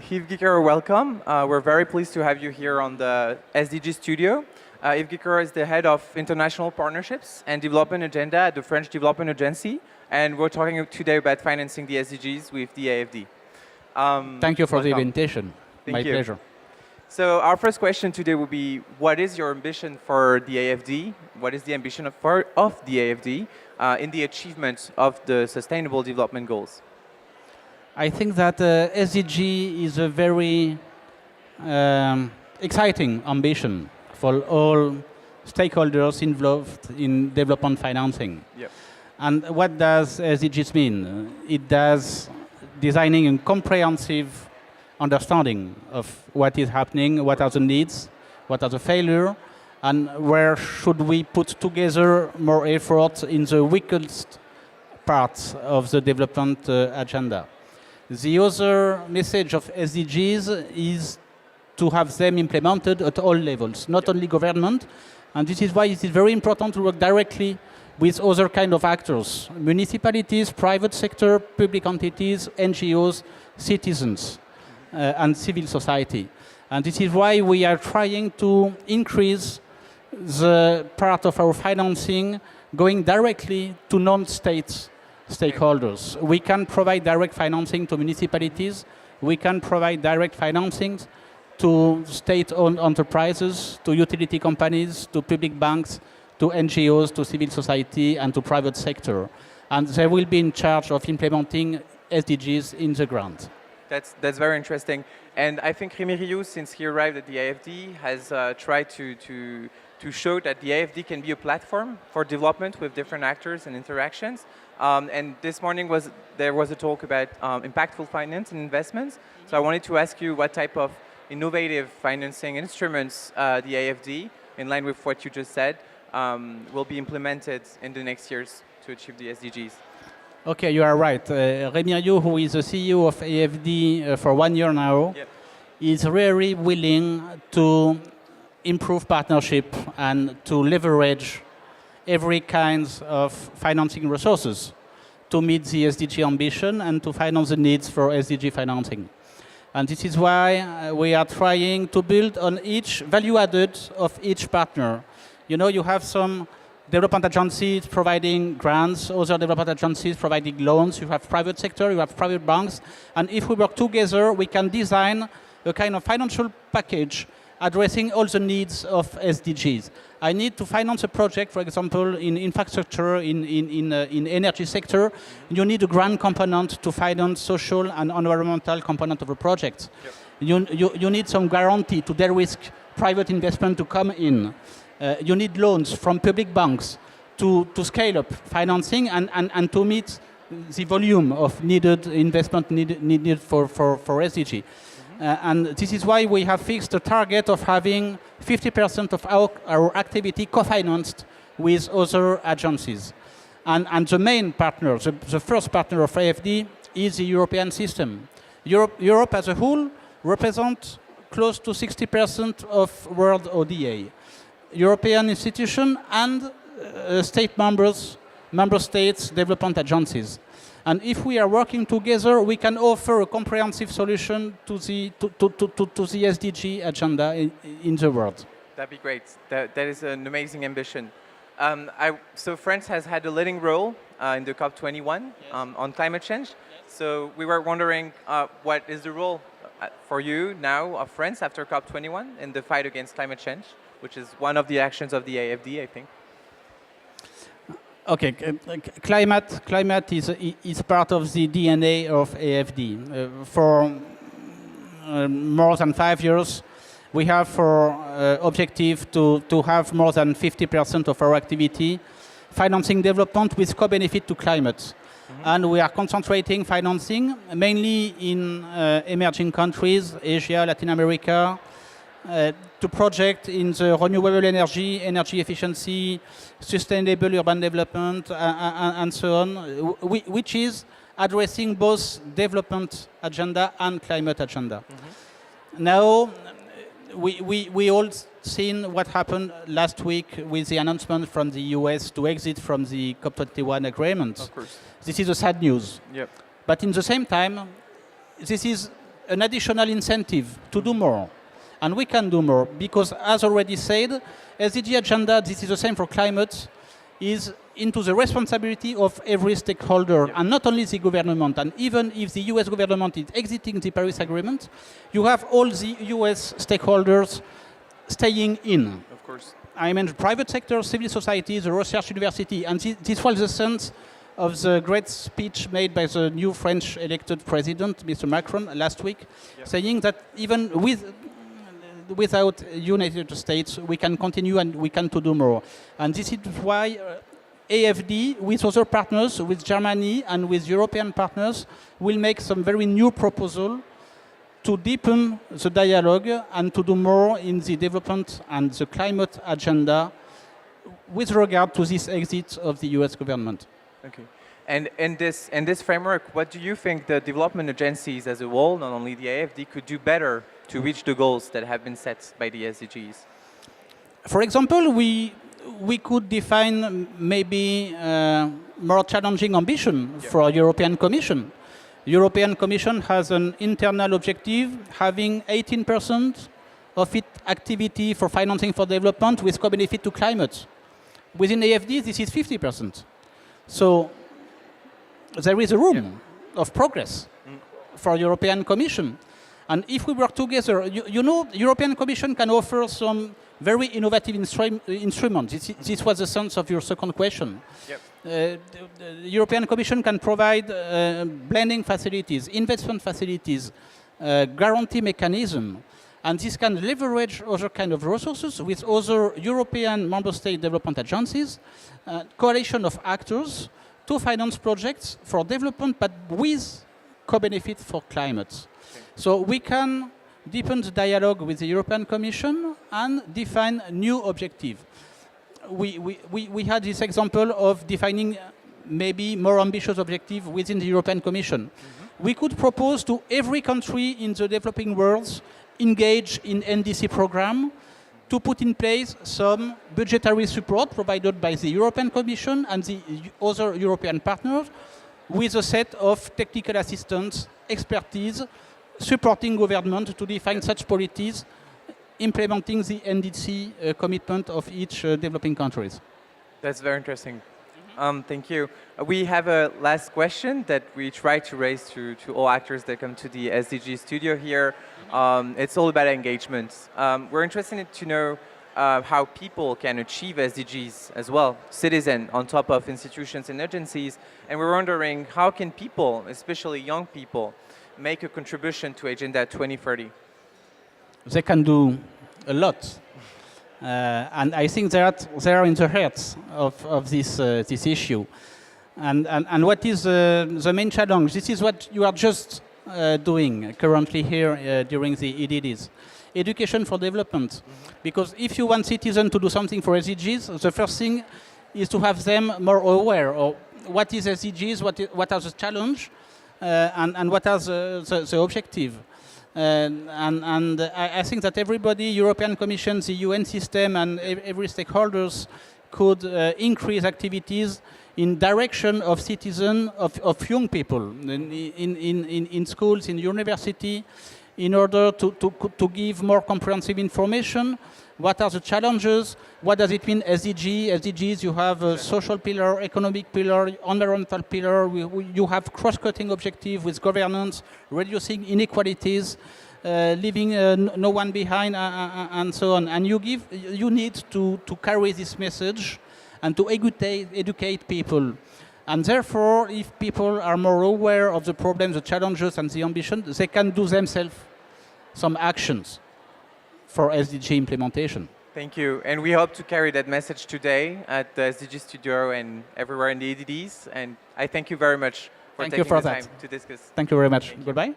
Yves Guicquero, welcome. We're very pleased to have you here on the SDG studio. Yves Guicquero is the head of international partnerships and development agenda at the French Development Agency, and we're talking today about financing the SDGs with the AFD. Thank you for welcome. the invitation. My pleasure. So our first question today will be, what is your ambition for the AFD? What is the ambition of the AFD in the achievement of the Sustainable Development Goals? I think that SDG is a very exciting ambition for all stakeholders involved in development financing. Yep. And what does SDGs mean? It does designing a comprehensive understanding of what is happening, what are the needs, what are the failures, and where should we put together more effort in the weakest parts of the development agenda. The other message of SDGs is to have them implemented at all levels, not only government, and this is why it is very important to work directly with other kind of actors, municipalities, private sector, public entities, NGOs, citizens, and civil society. And this is why we are trying to increase the part of our financing going directly to non-state stakeholders. We can provide direct financing to municipalities. We can provide direct financing to state-owned enterprises, to utility companies, to public banks, to NGOs, to civil society, and to private sector. And they will be in charge of implementing SDGs in the ground. That's very interesting. And I think Rémi Rioux, since he arrived at the AFD, has tried to show that the AFD can be a platform for development with different actors and interactions. And this morning there was a talk about impactful finance and investments. So I wanted to ask you what type of innovative financing instruments the AFD, in line with what you just said, will be implemented in the next years to achieve the SDGs. Okay, you are right. Rémi Rioux, who is the CEO of AFD for 1 year now, yep. is really willing to improve partnership and to leverage every kind of financing resources to meet the SDG ambition and to finance the needs for SDG financing. And this is why we are trying to build on each value added of each partner. You know, you have some development agencies providing grants, other development agencies providing loans, you have private sector, you have private banks, and if we work together, we can design a kind of financial package addressing all the needs of SDGs. I need to finance a project, for example, in infrastructure, in energy sector. You need a grant component to finance social and environmental component of a project. Yep. You need some guarantee to de-risk private investment to come in. You need loans from public banks to scale up financing and to meet the volume of needed investment needed for SDG. And this is why we have fixed a target of having 50% of our activity co-financed with other agencies. And the main partner, the first partner of AFD is the European system. Europe as a whole represents close to 60% of world ODA. European institutions and state members, member states, development agencies. And if we are working together, we can offer a comprehensive solution to the SDG agenda in the world. That'd be great. That is an amazing ambition. So France has had a leading role in the COP21 on climate change. Yes. So we were wondering what is the role for you now of France after COP21 in the fight against climate change, which is one of the actions of the AFD, I think. Okay, climate is part of the DNA of AFD. For more than 5 years, we have for objective to have more than 50% of our activity financing development with co-benefit to climate. Mm-hmm. And we are concentrating financing mainly in emerging countries, Asia, Latin America, to project in the renewable energy efficiency, sustainable urban development, and so on, which is addressing both development agenda and climate agenda. Mm-hmm. Now, we all seen what happened last week with the announcement from the US to exit from the COP21 agreement. Of course. This is a sad news. Yep. But in the same time, this is an additional incentive to do more. And we can do more because, as already said, SDG agenda, this is the same for climate, is into the responsibility of every stakeholder, and not only the government. And even if the US government is exiting the Paris Agreement, you have all the US stakeholders staying in. Of course. I mean, private sector, civil society, the research university, and this was the sense of the great speech made by the new French elected president, Mr. Macron, last week, saying that even without United States, we can continue and we can do more. And this is why AFD, with other partners, with Germany and with European partners, will make some very new proposal to deepen the dialogue and to do more in the development and the climate agenda with regard to this exit of the US government. Okay. And in this framework, what do you think the development agencies as a whole, not only the AFD, could do better to reach the goals that have been set by the SDGs? For example, we could define maybe more challenging ambition for European Commission. European Commission has an internal objective having 18% of its activity for financing for development with co-benefit to climate. Within AFD, this is 50%. So there is a room of progress for European Commission. And if we work together, you know, European Commission can offer some very innovative instruments. This was the sense of your second question. Yep. The European Commission can provide blending facilities, investment facilities, guarantee mechanism, and this can leverage other kind of resources with other European member state development agencies, coalition of actors to finance projects for development, but with co-benefit for climate. So we can deepen the dialogue with the European Commission and define new objectives. We had this example of defining maybe more ambitious objectives within the European Commission. We could propose to every country in the developing world engage in NDC program to put in place some budgetary support provided by the European Commission and the other European partners with a set of technical assistance, expertise, supporting government to define such policies, implementing the NDC commitment of each developing countries. That's very interesting. Thank you. We have a last question that we try to raise to all actors that come to the SDG studio here. It's all about engagement. We're interested to know how people can achieve SDGs as well, citizens on top of institutions and agencies. And we're wondering how can people, especially young people, make a contribution to Agenda 2030? They can do a lot. And I think they are in the heart of this issue. And what is the main challenge? This is what you are just doing currently here during the EDDs. Education for development. Because if you want citizens to do something for SDGs, the first thing is to have them more aware of what is SDGs, what are the challenges, and what are the objectives. And I think that everybody, European Commission, the UN system, and every stakeholders could increase activities in direction of citizens, of young people in schools, in university, in order to give more comprehensive information. What are the challenges? What does it mean, SDG? SDGs, you have a social pillar, economic pillar, environmental pillar. You have cross-cutting objective with governance, reducing inequalities, leaving no one behind, and so on. And you need to carry this message and to educate people. And therefore, if people are more aware of the problems, the challenges, and the ambition, they can do themselves some actions for SDG implementation. Thank you. And we hope to carry that message today at the SDG Studio and everywhere in the EDDs. And I thank you very much for taking the time to discuss. Thank you very much. Goodbye.